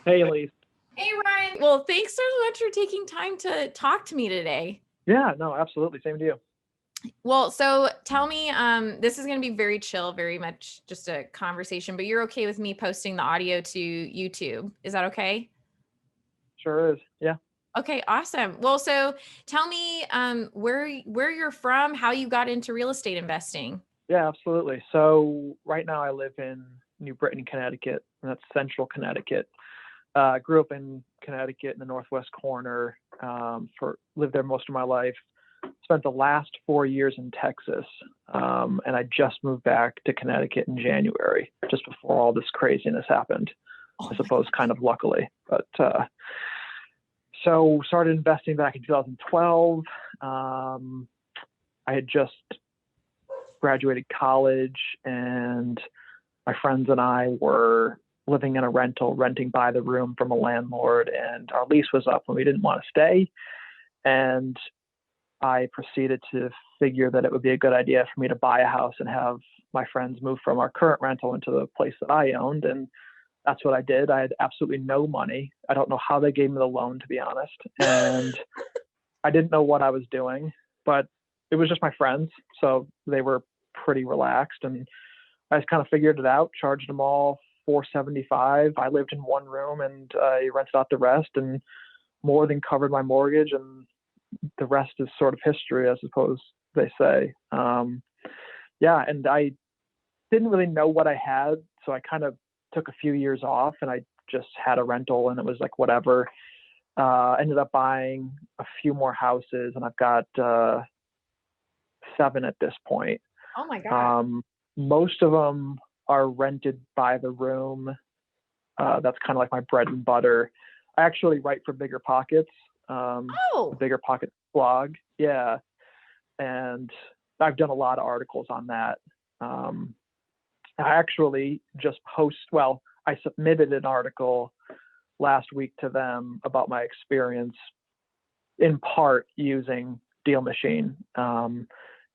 Hey, Elise. Hey, Ryan. Well, thanks so much for taking time to talk to me today. Yeah, no, absolutely. Same to you. Well, so tell me, this is going to be very chill, very much just a conversation, but you're okay with me posting the audio to YouTube. Is that okay? Sure is. Yeah. Okay, awesome. Well, so tell me where you're from, how you got into real estate investing. Yeah, absolutely. So right now I live in New Britain, Connecticut, and that's central Connecticut. Grew up in Connecticut in the northwest corner. Lived there most of my life. Spent the last 4 years in Texas, and I just moved back to Connecticut in January, just before all this craziness happened. Oh I my suppose, kind of luckily. But so started investing back in 2012. I had just graduated college, and my friends and I were living in a rental, renting by the room from a landlord, and our lease was up and we didn't want to stay. And I proceeded to figure that it would be a good idea for me to buy a house and have my friends move from our current rental into the place that I owned. And that's what I did. I had absolutely no money. I don't know how they gave me the loan, to be honest. And I didn't know what I was doing, but it was just my friends. So they were pretty relaxed. And I just kind of figured it out, charged them all $475. I lived in one room and I rented out the rest, and more than covered my mortgage. And the rest is sort of history, I suppose they say. Yeah, and I didn't really know what I had, so I kind of took a few years off, and I just had a rental, and it was like whatever. Ended up buying a few more houses, and I've got 7 at this point. Oh my God. Most of them are rented by the room. That's kind of like my bread and butter. I actually write for BiggerPockets, Oh, the BiggerPockets blog. Yeah. And I've done a lot of articles on that. I actually just I submitted an article last week to them about my experience, in part using DealMachine, and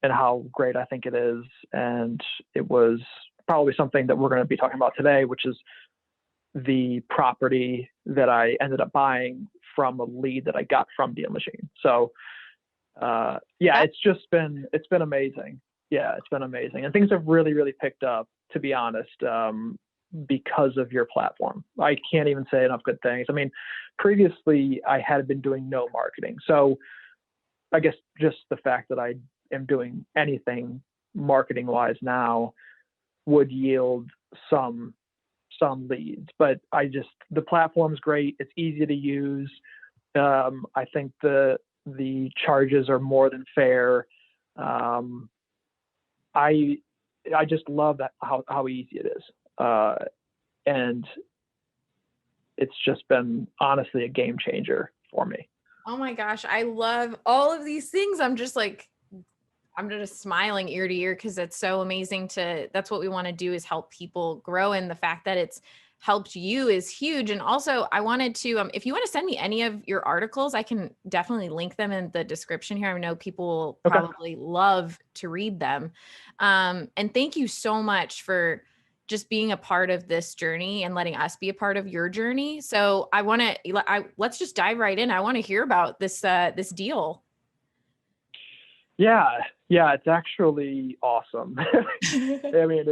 how great I think it is. And it was probably something that we're going to be talking about today, which is the property that I ended up buying from a lead that I got from DealMachine. So yeah, it's been amazing. Yeah, it's been amazing. And things have really, really picked up, to be honest, because of your platform. I can't even say enough good things. I mean, previously I had been doing no marketing. So I guess just the fact that I am doing anything marketing wise now would yield some leads. But the platform's great. It's easy to use. I think the charges are more than fair. I just love that how easy it is, and it's just been honestly a game changer for me. oh my gosh. I love all of these things. I'm just smiling ear to ear because it's so amazing that's what we want to do, is help people grow. And the fact that it's helped you is huge. And also I wanted to, if you want to send me any of your articles, I can definitely link them in the description here. I know people will Okay. probably love to read them. And thank you so much for just being a part of this journey and letting us be a part of your journey. So let's just dive right in. I want to hear about this deal. Yeah, it's actually awesome. I mean,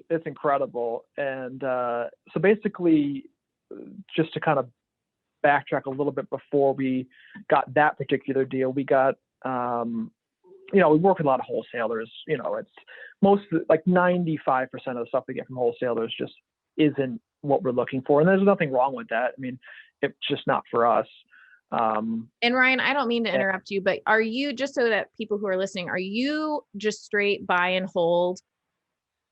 it's incredible. And so basically, just to kind of backtrack a little bit before we got that particular deal, we got, we work with a lot of wholesalers. It's like 95% of the stuff we get from wholesalers just isn't what we're looking for. And there's nothing wrong with that. I mean, it's just not for us. And Ryan, I don't mean to interrupt you, but are you, just so that people who are listening, are you just straight buy and hold,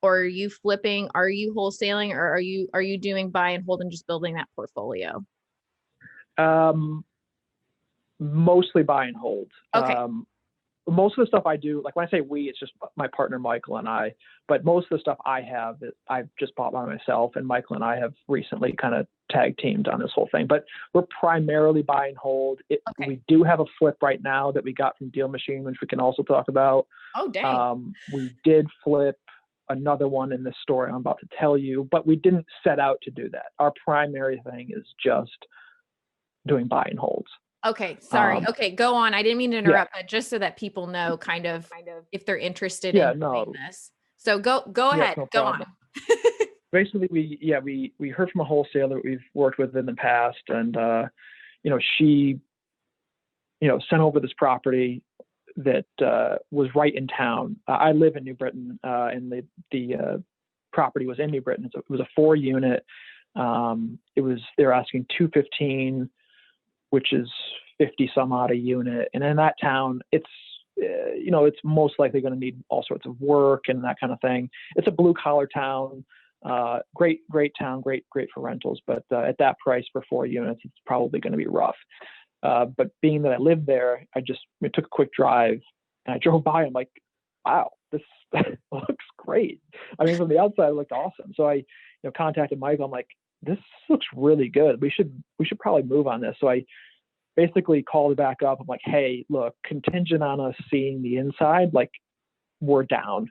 or are you flipping? Are you wholesaling, or are you doing buy and hold and just building that portfolio? Mostly buy and hold. Okay. Most of the stuff I do, like when I say we, it's just my partner Michael and I. But most of the stuff I have, I've just bought by myself, and Michael and I have recently kind of tag teamed on this whole thing. But we're primarily buy and hold. Okay. We do have a flip right now that we got from DealMachine, which we can also talk about. Oh, dang. We did flip another one in this story I'm about to tell you, but we didn't set out to do that. Our primary thing is just doing buy and holds. Okay. Sorry. Okay. Go on. I didn't mean to interrupt, but just so that people know kind of if they're interested in doing this. So go ahead. No go on. Basically, we heard from a wholesaler that we've worked with in the past, and she sent over this property that was right in town. I live in New Britain, and the property was in New Britain. So it was a 4-unit. They're asking $215, which is 50 some odd a unit, and in that town, it's most likely going to need all sorts of work and that kind of thing. It's a blue collar town. Great town, great for rentals, but at that price for 4 units, it's probably going to be rough. But being that I lived there, I took a quick drive and I drove by. I'm like, wow, this looks great. I mean, from the outside, it looked awesome. So I, contacted Michael. I'm like, this looks really good. We should probably move on this. So I basically called it back up. I'm like, hey, look, contingent on us seeing the inside, like, we're down.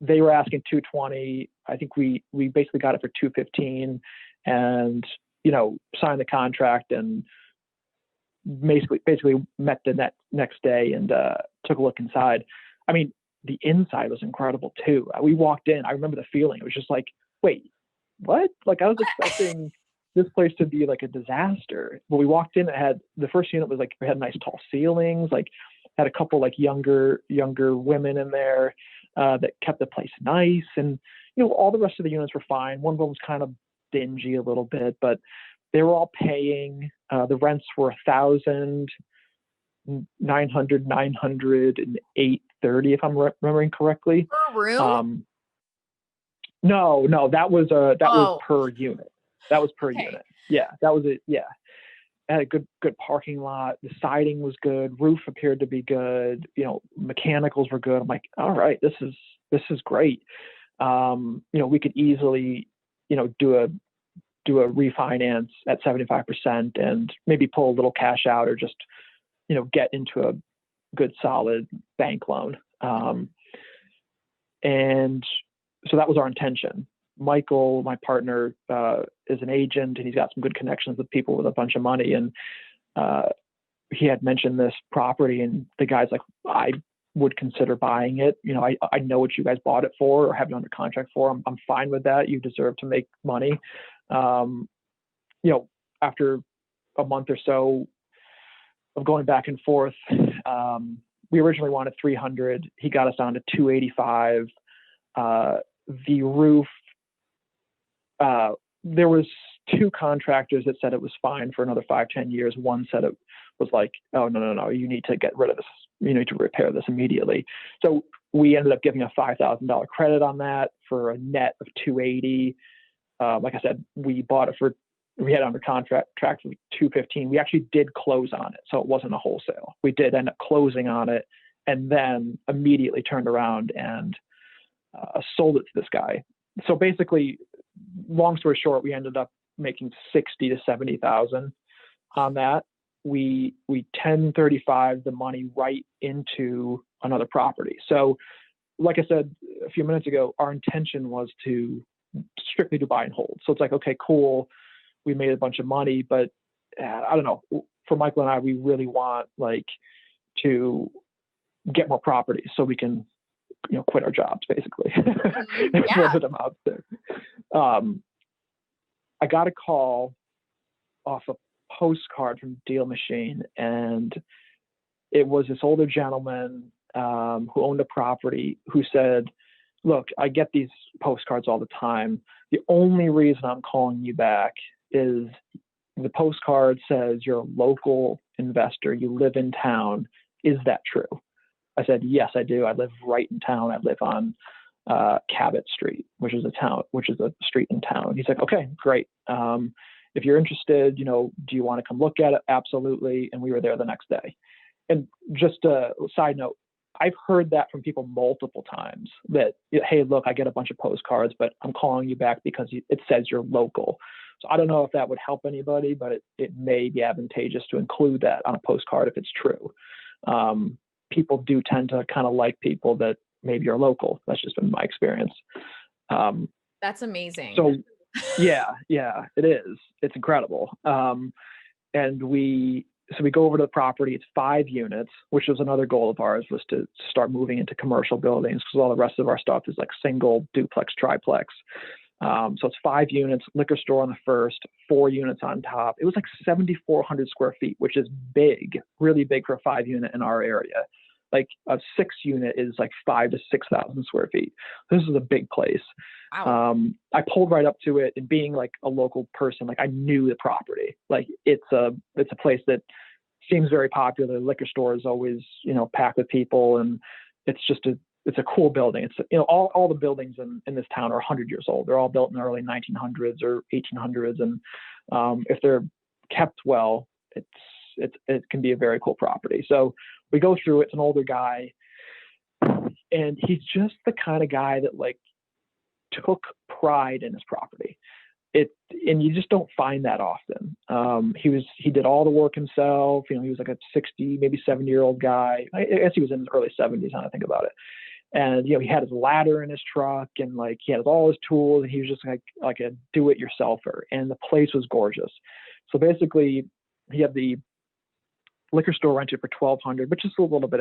They were asking $220. I think we basically got it for $215, and signed the contract and basically met the next day and took a look inside. I mean, the inside was incredible too. We walked in. I remember the feeling. It was just like, wait, what? Like, I was expecting this place to be like a disaster. But we walked in. The first unit was like, we had nice tall ceilings. Like, had a couple like younger women in there that kept the place nice. And all the rest of the units were fine. One of them was kind of dingy a little bit, but they were all paying. The rents were $1,900, $900, and $830, if I'm remembering correctly. Per room? No, that was was per unit. That was per unit. Yeah, that was it. Yeah, it had a good parking lot. The siding was good. Roof appeared to be good. Mechanicals were good. I'm like, all right, this is great. We could easily, do a refinance at 75% and maybe pull a little cash out, or just, get into a good solid bank loan. And so that was our intention. Michael, my partner, is an agent, and he's got some good connections with people with a bunch of money. And he had mentioned this property, and the guy's like, I would consider buying it. I know what you guys bought it for or have it under contract for. I'm fine with that. You deserve to make money. After a month or so of going back and forth, we originally wanted 300. He got us down to 285. The roof, there was 2 contractors that said it was fine for another 5-10 years. One said it was like, oh, no, you need to get rid of this. You need to repair this immediately. So we ended up giving a $5,000 credit on that for a net of 280. Like I said, we had under contract for $215. We actually did close on it, so it wasn't a wholesale. We did end up closing on it, and then immediately turned around and sold it to this guy. So basically, long story short, we ended up making $60,000 to $70,000 on that. We 1035 the money right into another property. So, like I said a few minutes ago, our intention was to strictly do buy and hold. So it's like, okay, cool, we made a bunch of money, but I don't know. For Michael and I, we really want to get more properties so we can, quit our jobs, basically. Yeah. What I'm out there. I got a call off a postcard from DealMachine, and it was this older gentleman who owned a property who said, look, I get these postcards all the time. The only reason I'm calling you back is the postcard says you're a local investor. You live in town. Is that true? I said, yes, I do. I live right in town. I live on Cabot Street, which is a street in town. He's like, okay, great. If you're interested, do you want to come look at it? Absolutely. And we were there the next day. And just a side note, I've heard that from people multiple times that, hey, look, I get a bunch of postcards, but I'm calling you back because it says you're local. So I don't know if that would help anybody, but it may be advantageous to include that on a postcard if it's true. People do tend to kind of like people that maybe are local. That's just been my experience. That's amazing. So yeah, it is. It's incredible. And we go over to the property. It's 5 units, which was another goal of ours, was to start moving into commercial buildings, because all the rest of our stuff is like single, duplex, triplex. So it's 5 units, liquor store on the first, 4 units on top. It was like 7,400 square feet, which is big, really big for a 5 unit in our area. Like a 6 unit is like 5,000 to 6,000 square feet. This is a big place. Wow. I pulled right up to it, and being like a local person, like I knew the property. Like it's a place that seems very popular. The liquor store is always, packed with people, and it's a cool building. It's, all the buildings in this town are 100 years old. They're all built in the early 1900s or 1800s. And if they're kept well, it can be a very cool property. So we go through it. It's an older guy, and he's just the kind of guy that like took pride in his property. And you just don't find that often. He did all the work himself. He was like a 60, maybe 70-year-old guy. I guess he was in his early 70s now I think about it. And, he had his ladder in his truck, and like he had all his tools, and he was just like a do-it-yourselfer. And the place was gorgeous. So basically he had the liquor store rented for $1,200, which is a little bit,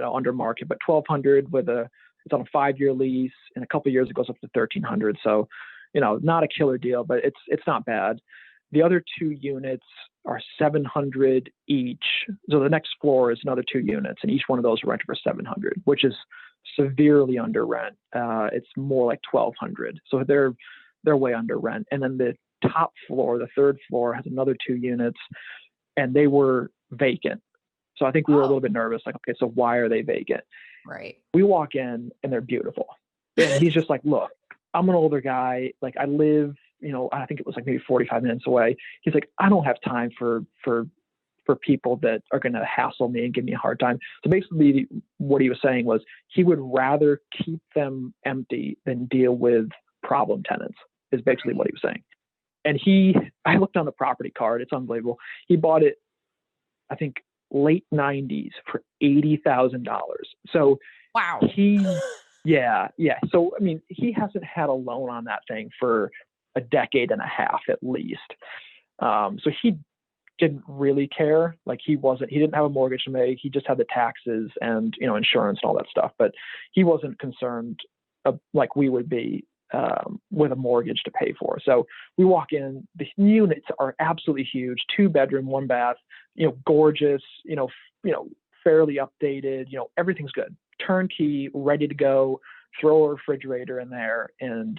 under market, but $1,200 it's on a 5-year lease. In a couple of years, it goes up to $1,300. So, not a killer deal, but it's not bad. The other 2 units are $700 each. So the next floor is another 2 units, and each one of those are rented for $700, which is severely under rent. It's more like $1,200. So they're way under rent. And then the top floor, the 3rd floor, has another 2 units, and they were vacant. So I think we were a little bit nervous, like, okay, so why are they vacant? Right. We walk in, and they're beautiful. And he's just like, look, I'm an older guy. Like I live, I think it was like maybe 45 minutes away. He's like, I don't have time for people that are going to hassle me and give me a hard time. So basically what he was saying was he would rather keep them empty than deal with problem tenants, is basically what he was saying. And I looked on the property card. It's unbelievable. He bought it, I think, late 90s for $80,000. So wow. Yeah. So, I mean, he hasn't had a loan on that thing for a decade and a half at least. So he didn't really care. Like he didn't have a mortgage to make. He just had the taxes and, insurance and all that stuff. But he wasn't concerned like we would be with a mortgage to pay for. So we walk in, the units are absolutely huge, 2 bedroom, 1 bath, gorgeous, fairly updated, everything's good. Turnkey, ready to go, throw a refrigerator in there and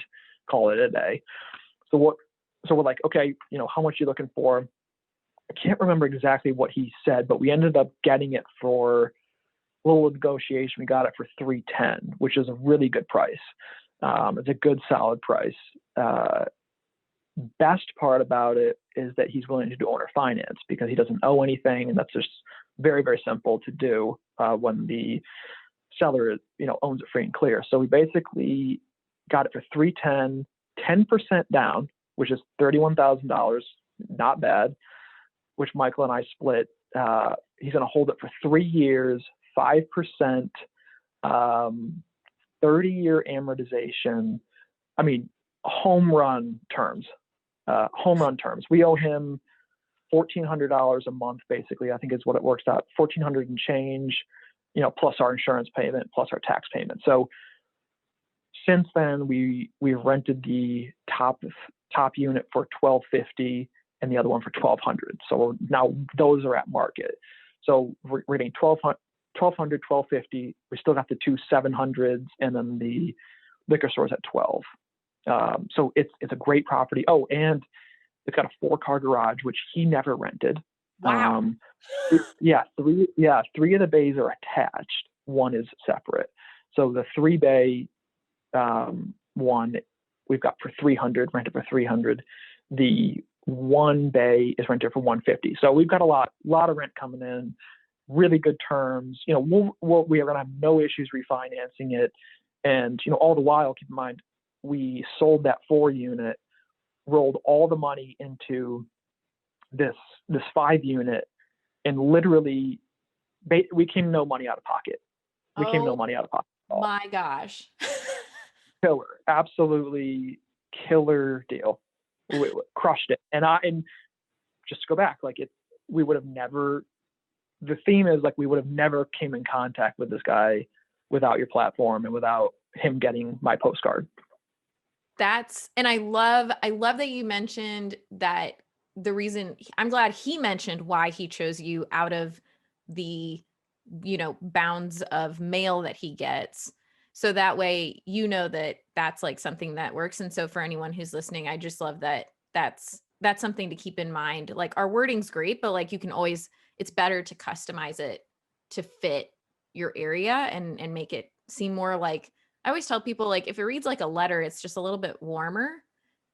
call it a day. So we're like, okay, how much are you looking for? I can't remember exactly what he said, but we ended up getting it for a little negotiation. We got it for $310, which is a really good price. It's a good solid price. Best part about it is that he's willing to do owner finance because he doesn't owe anything, and that's just very, very simple to do when the seller, owns it free and clear. So we basically got it for $310, 10% down, which is $31,000, not bad, which Michael and I split. He's going to hold it for 3 years, 5%, 30-year amortization. I mean, home run terms. We owe him $1,400 a month, basically, I think is what it works out. $1,400 and change, plus our insurance payment, plus our tax payment. So since then, we've rented the top unit for $1,250 and the other one for $1,200. So now those are at market. So we're getting $1,200, $1,250. We still got the 2 700s, and then the liquor store's at $1,200. So it's a great property. Oh, and it's got a 4-car garage, which he never rented. Wow. 3 of the bays are attached. 1 is separate. So the 3-bay one we've got for $300, rented for $300. The 1 bay is rented for $150. So we've got a lot of rent coming in, really good terms. We are going to have no issues refinancing it. And, all the while, keep in mind, we sold that 4 unit, rolled all the money into this 5 unit, and literally we came no money out of pocket. my gosh. Killer, absolutely killer deal. We crushed it. And just to go back, like we would have never, the theme is like, we would have never came in contact with this guy without your platform and without him getting my postcard. And I love that you mentioned that the reason. I'm glad he mentioned why he chose you out of the, bounds of mail that he gets. So that way, that that's like something that works. And so for anyone who's listening, I just love that that's something to keep in mind. Like, our wording's great, but like, you can always, it's better to customize it to fit your area and make it seem more like, I always tell people, like, if it reads like a letter, it's just a little bit warmer.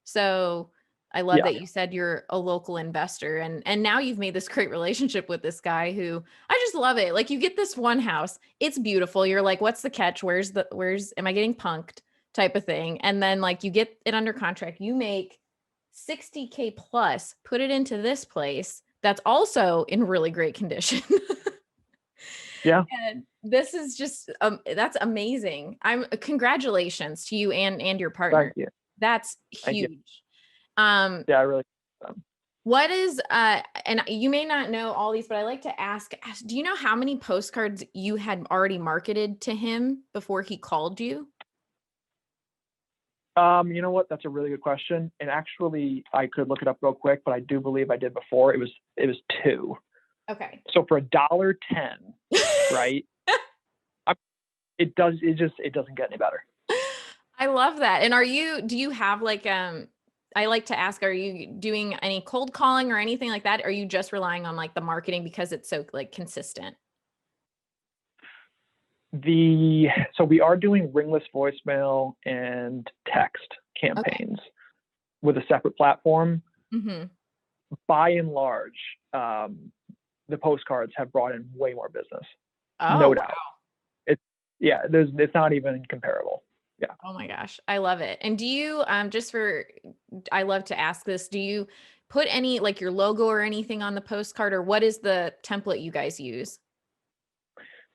So I love that you said you're a local investor, and now you've made this great relationship with this guy who, I just love it. Like, you get this one house, it's beautiful. You're like, what's the catch? Am I getting punked type of thing? And then like, you get it under contract, you make $60K plus, put it into this place that's also in really great condition. Yeah. And this is just, that's amazing. Congratulations to you and your partner. Thank you. That's huge. Yeah, I really. What is, and you may not know all these, but I like to ask, do you know how many postcards you had already marketed to him before he called you? You know what? That's a really good question. And actually, I could look it up real quick, but I do believe I did before. It was 2. Okay. So for $1.10, right? It doesn't get any better. I love that. And do you have like, I like to ask, are you doing any cold calling or anything like that? Are you just relying on like the marketing because it's so like consistent? So we are doing ringless voicemail and text campaigns with a separate platform. Mm-hmm. By and large, the postcards have brought in way more business. Oh, no doubt. Wow. It's not even comparable. Yeah. Oh my gosh. I love it. And do you, I love to ask this, do you put any, like your logo or anything on the postcard, or what is the template you guys use?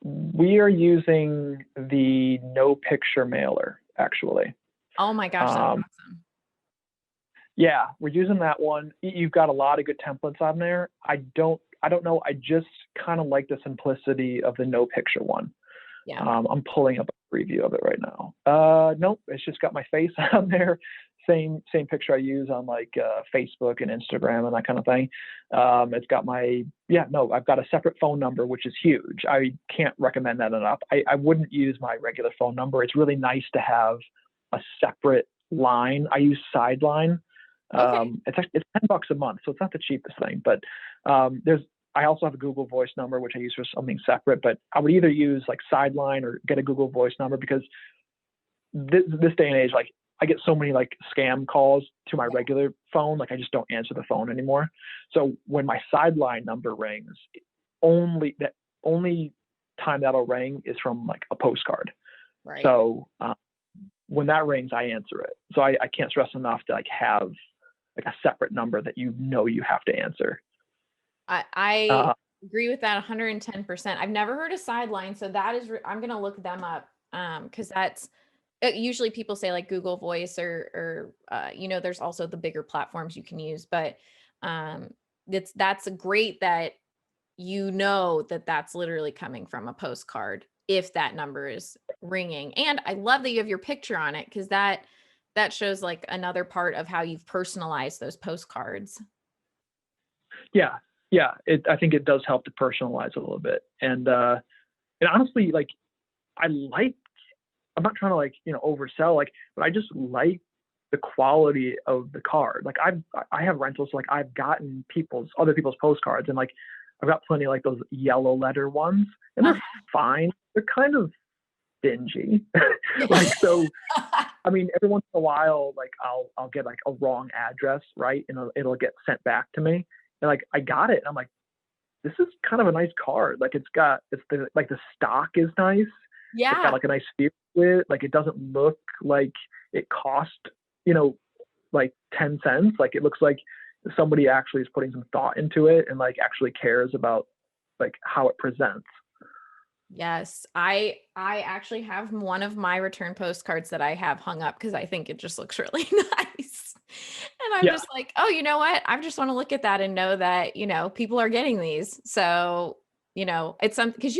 We are using the no picture mailer, actually. Oh my gosh, that's awesome. Yeah, we're using that one. You've got a lot of good templates on there. I don't know. I just kind of like the simplicity of the no picture one. Yeah. I'm pulling up a preview of it right now. Nope, it's just got my face on there. Same picture I use on like Facebook and Instagram and that kind of thing. It's got I've got a separate phone number, which is huge. I can't recommend that enough. I wouldn't use my regular phone number. It's really nice to have a separate line. I use Sideline. Okay. It's $10 a month, so it's not the cheapest thing, but I also have a Google Voice number, which I use for something separate, but I would either use like Sideline or get a Google Voice number, because this day and age, like I get so many like scam calls to my regular phone, like I just don't answer the phone anymore. So when my Sideline number rings, only time that'll ring is from like a postcard. Right. So when that rings, I answer it. So I can't stress enough to like have like a separate number that you have to answer. I agree with that 110%. I've never heard of Sideline, so that is, I'm going to look them up, because that's, usually people say like Google Voice or there's also the bigger platforms you can use, but that's great that that's literally coming from a postcard if that number is ringing. And I love that you have your picture on it, because that shows like another part of how you've personalized those postcards. Yeah. I think it does help to personalize a little bit. And honestly, like I'm not trying to like, oversell, like, but I just like the quality of the card. Like I have rentals, like I've gotten other people's postcards, and like I've got plenty of like those yellow letter ones, and they're fine. They're kind of dingy. Like, so, I mean, every once in a while, like I'll get like a wrong address, right? And it'll get sent back to me. And like, I got it. And I'm like, this is kind of a nice card. Like the stock is nice. Yeah. It's got like a nice feel to it. Like, it doesn't look like it cost, like 10 cents. Like, it looks like somebody actually is putting some thought into it and like actually cares about like how it presents. Yes. I actually have one of my return postcards that I have hung up because I think it just looks really nice. And I'm Yeah, just like, oh, you know what? I just want to look at that and know that, people are getting these. So, it's something because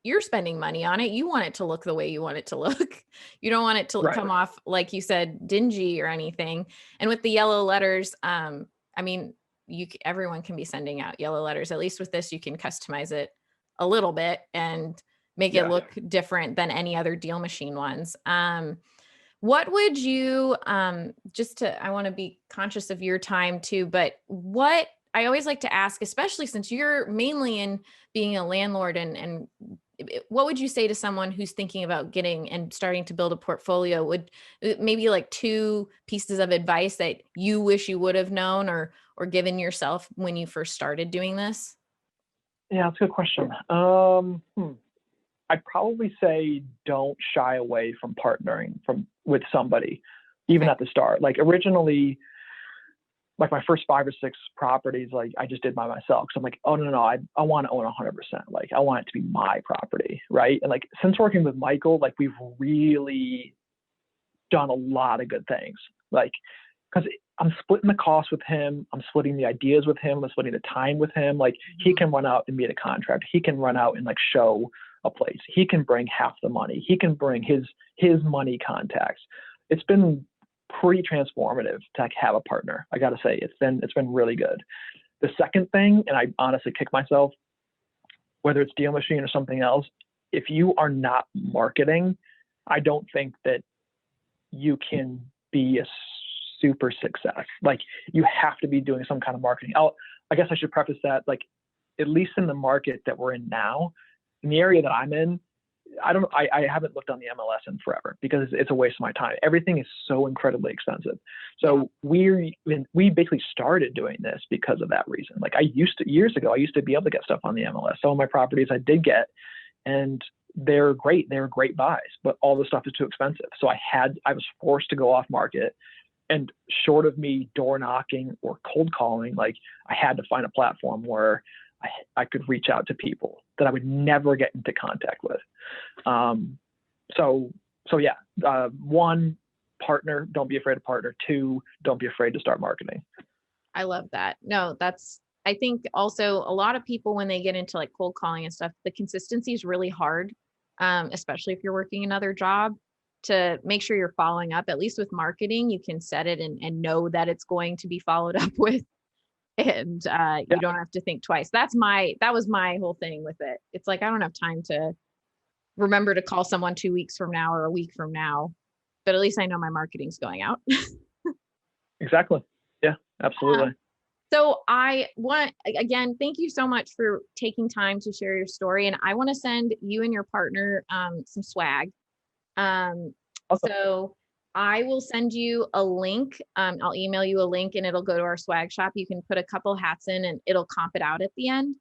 you're spending money on it. You want it to look the way you want it to look. You don't want it to right. come off, like you said, dingy or anything. And with the yellow letters, I mean, everyone can be sending out yellow letters. At least with this, you can customize it a little bit and make it Yeah. look different than any other DealMachine ones. What would you, I want to be conscious of your time too, but what I always like to ask, especially since you're mainly in being a landlord and what would you say to someone who's thinking about getting and starting to build a portfolio? Would maybe like 2 pieces of advice that you wish you would have known or given yourself when you first started doing this? Yeah, that's a good question. I'd probably say don't shy away from partnering with somebody, even Okay. at the start. Like originally, like my first 5 or 6 properties, like I just did by myself. So I'm like, oh no, I want to own 100%. Like I want it to be my property, right? And like since working with Michael, like we've really done a lot of good things. Like because I'm splitting the cost with him, I'm splitting the ideas with him, I'm splitting the time with him. Like he can run out and meet a contract, he can run out and like show a place, he can bring half the money, he can bring his money contacts. It's been pretty transformative to like have a partner. I got to say, it's been really good. The second thing, and I honestly kick myself, whether it's DealMachine or something else, if you are not marketing, I don't think that you can be a super success. Like you have to be doing some kind of marketing. I guess I should preface that, like, at least in the market that we're in now, in the area that I'm in, I haven't looked on the MLS in forever because it's a waste of my time. Everything is so incredibly expensive. So we basically started doing this because of that reason. Like years ago, I used to be able to get stuff on the MLS. Some of my properties I did get, and they're great. They were great buys, but all the stuff is too expensive. So I was forced to go off market, and short of me door knocking or cold calling, like I had to find a platform where I could reach out to people that I would never get into contact with. So yeah, 1, partner, don't be afraid to partner. 2, don't be afraid to start marketing. I love that. No, I think also a lot of people, when they get into like cold calling and stuff, the consistency is really hard, especially if you're working another job, to make sure you're following up. At least with marketing, you can set it and know that it's going to be followed up with. And Yeah, you don't have to think twice. That was my whole thing with it. It's like, I don't have time to remember to call someone 2 weeks from now or a week from now, but at least I know my marketing's going out. exactly. Yeah, absolutely. So I want, again, thank you so much for taking time to share your story. And I want to send you and your partner some swag. Um, Awesome. so I will send you a link. I'll email you a link and it'll go to our swag shop. You can put a couple hats in and it'll comp it out at the end.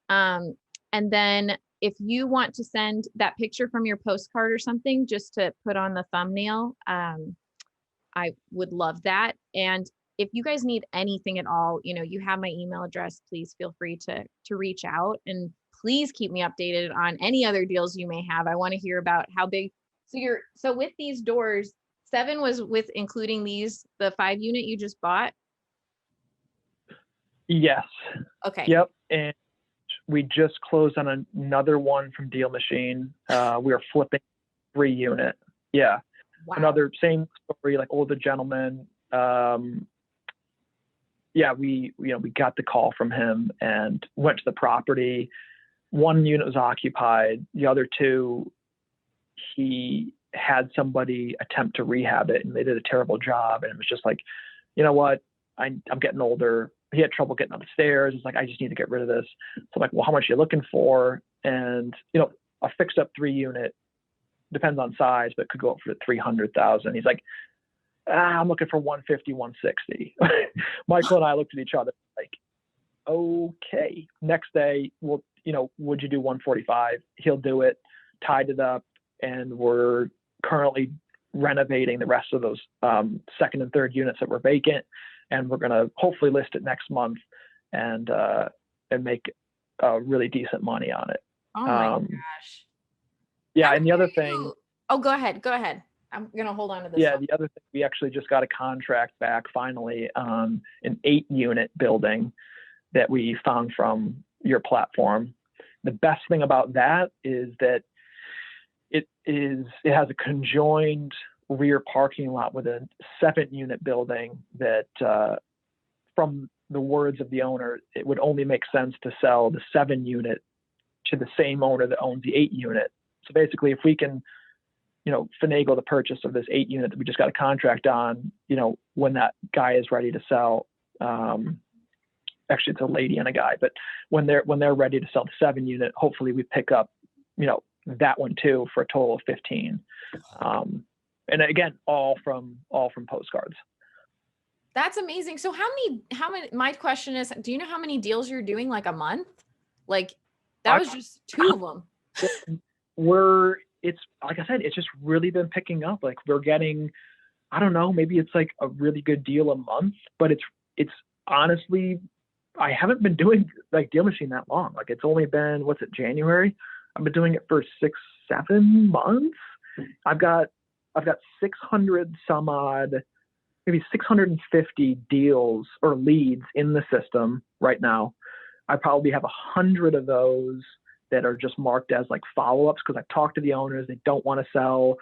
And then if you want to send that picture from your postcard or something, just to put on the thumbnail, I would love that. And if you guys need anything at all, you have my email address. Please feel free to reach out, and please keep me updated on any other deals you may have. I want to hear about how big. So with these doors, 7 was with including the 5 unit you just bought. Yes. Okay. Yep. And we just closed on another one from DealMachine. We are flipping 3 unit. Yeah. Wow. Another same story, like older gentleman. Yeah, we got the call from him and went to the property. 1 unit was occupied. The other 2, he had somebody attempt to rehab it, and they did a terrible job. And it was just like, you know what? I'm getting older. He had trouble getting up the stairs. It's like, I just need to get rid of this. So I'm like, well, how much are you looking for? And a fixed up 3 unit, depends on size, but could go up for 300,000. He's like, I'm looking for 150, 160. Michael and I looked at each other like, okay. Next day, well, would you do 145? He'll do it, tied it up, and we're currently renovating the rest of those second and third units that were vacant, and we're going to hopefully list it next month and make really decent money on it. Oh my gosh. Yeah. And the other thing, oh, go ahead. I'm going to hold on to this. yeah, one. the other thing, we actually just got a contract back finally on an 8-unit building that we found from your platform. The best thing about that is that it has a conjoined rear parking lot with a 7-unit building that, from the words of the owner, it would only make sense to sell the 7-unit to the same owner that owns the 8-unit. So basically, if we can, finagle the purchase of this 8-unit that we just got a contract on, when that guy is ready to sell, actually it's a lady and a guy, but when they're ready to sell the 7-unit, hopefully we pick up, that one too for a total of 15. And again, all from postcards. That's amazing. So how many, my question is, do you know how many deals you're doing like a month? Like that was just 2 of them. It's like I said, it's just really been picking up. Like we're getting, I don't know, maybe it's like a really good deal a month, but it's honestly, I haven't been doing like DealMachine that long. Like it's only been, January? I've been doing it for 6-7 months. I've got 600 some odd, maybe 650 deals or leads in the system right now. I probably have 100 of those that are just marked as like follow-ups because I've talked to the owners. They don't want to sell.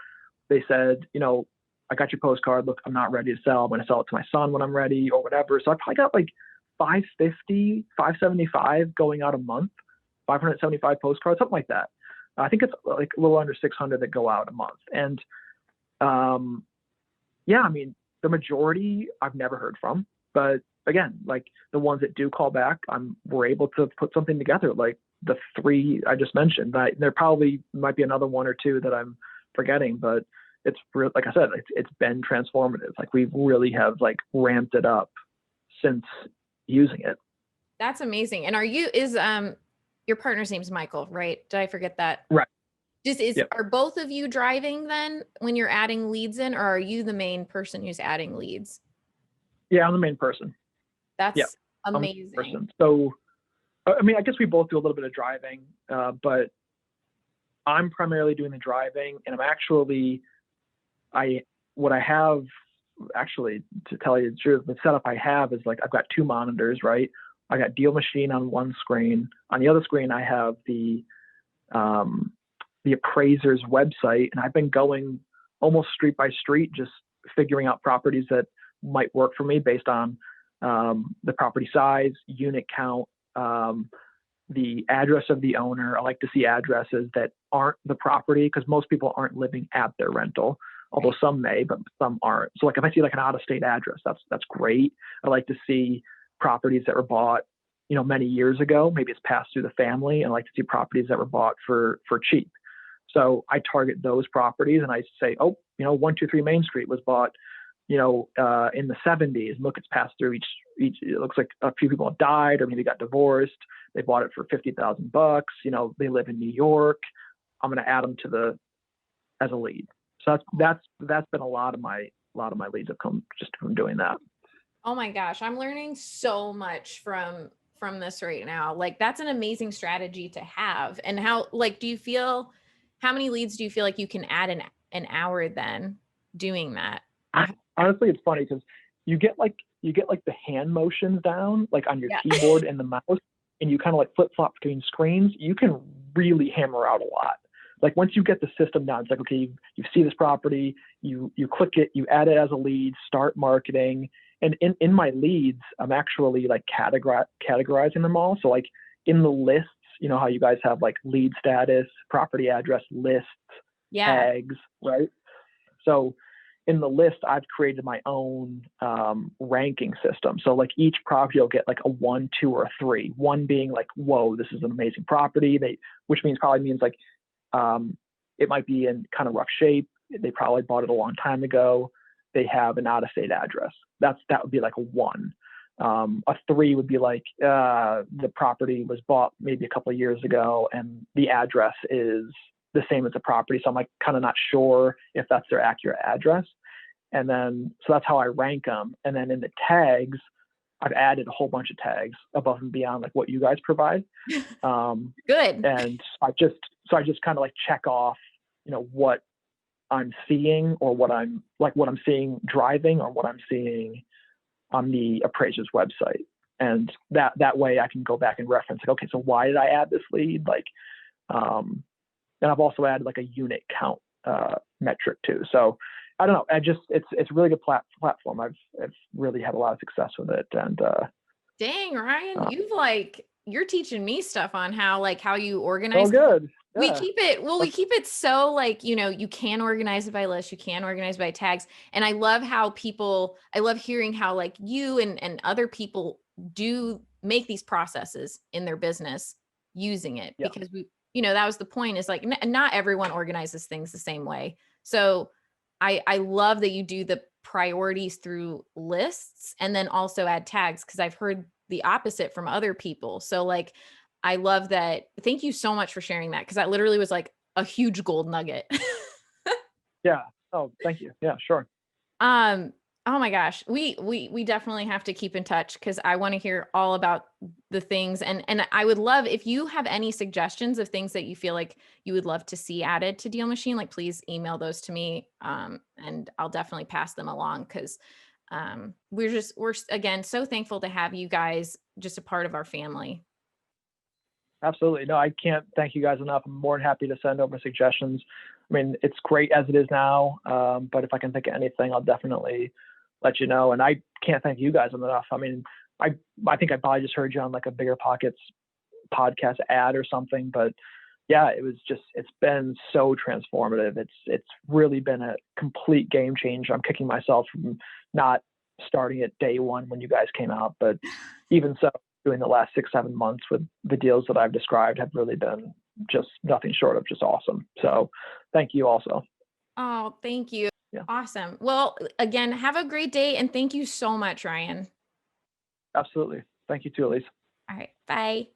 They said, I got your postcard. Look, I'm not ready to sell. I'm going to sell it to my son when I'm ready or whatever. So I probably got like 550, 575 going out a month, 575 postcards, something like that. I think it's like a little under 600 that go out a month. And yeah, I mean, the majority I've never heard from, but again, like the ones that do call back, we're able to put something together. Like the 3 I just mentioned, there probably might be another 1 or 2 that I'm forgetting, but it's real. Like I said, it's been transformative. Like we really have like ramped it up since using it. That's amazing. And your partner's name's Michael, right? Did I forget that? Right. Yep. Are both of you driving then when you're adding leads in, or are you the main person who's adding leads? Yeah, I'm the main person. That's amazing. So, I mean, I guess we both do a little bit of driving, but I'm primarily doing the driving, and I'm actually, what I have actually, to tell you the truth, the setup I have is like, I've got 2 monitors, right? I got DealMachine on one screen. On the other screen, I have the appraiser's website, and I've been going almost street by street, just figuring out properties that might work for me based on the property size, unit count, the address of the owner. I like to see addresses that aren't the property because most people aren't living at their rental, although some may, but some aren't. So like if I see like an out-of-state address, that's great. I like to see properties that were bought, many years ago. Maybe it's passed through the family. And I like to see properties that were bought for cheap. So I target those properties and I say, 123 Main Street was bought, in the 70s. Look, it's passed through each. It looks like a few people have died or maybe got divorced. They bought it for $50,000. They live in New York. I'm going to add them as a lead. So that's been a lot of my leads have come just from doing that. Oh my gosh, I'm learning so much from this right now. Like that's an amazing strategy to have. And how many leads do you feel like you can add an hour then doing that? Honestly, it's funny because you get like the hand motions down like on your keyboard and the mouse, and you kind of like flip flop between screens. You can really hammer out a lot. Like once you get the system down, it's like, okay, you see this property, you click it, you add it as a lead, start marketing. And in my leads, I'm actually like categorizing them all. So like in the lists, how you guys have like lead status, property address, lists, tags, right? So in the list, I've created my own ranking system. So like each property will get like a 1, 2, or a 3. 1 being like, whoa, this is an amazing property. Which probably means like it might be in kind of rough shape. They probably bought it a long time ago. They have an out-of-state address. That would be like a 1. A 3 would be like the property was bought maybe a couple of years ago, and the address is the same as the property. So I'm like kind of not sure if that's their accurate address. And then so that's how I rank them. And then in the tags, I've added a whole bunch of tags above and beyond like what you guys provide. Good. And I just kind of like check off what I'm seeing, or what I'm seeing driving, or what I'm seeing on the appraiser's website. And that way I can go back and reference, like, okay, so why did I add this lead? Like, and I've also added like a unit count metric too. So I don't know. It's a really good platform. I've really had a lot of success with it. And dang, Ryan, you're teaching me stuff on how you organize. Oh, good. Yeah. We keep it so like, you can organize it by list, you can organize by tags. And I love hearing how like you and other people do make these processes in their business using it, Yeah. because that was the point, is like, not everyone organizes things the same way. So I love that you do the priorities through lists and then also add tags, because I've heard the opposite from other people. So like, I love that. Thank you so much for sharing that, because that literally was like a huge gold nugget. Yeah. Oh, thank you. Yeah, sure. Oh my gosh, we definitely have to keep in touch, because I want to hear all about the things, and I would love if you have any suggestions of things that you feel like you would love to see added to DealMachine. Like, please email those to me, and I'll definitely pass them along, because we're again so thankful to have you guys just a part of our family. Absolutely. No, I can't thank you guys enough. I'm more than happy to send over suggestions. I mean, it's great as it is now, but if I can think of anything, I'll definitely let you know. And I can't thank you guys enough. I mean, I think I probably just heard you on like a BiggerPockets podcast ad or something, but yeah, it's been so transformative. It's really been a complete game changer. I'm kicking myself from not starting at day one when you guys came out, but even so, doing the last 6-7 months with the deals that I've described have really been just nothing short of just awesome. So thank you also. Oh, thank you. Yeah. Awesome. Well, again, have a great day, and thank you so much, Ryan. Absolutely. Thank you too, Elise. All right. Bye.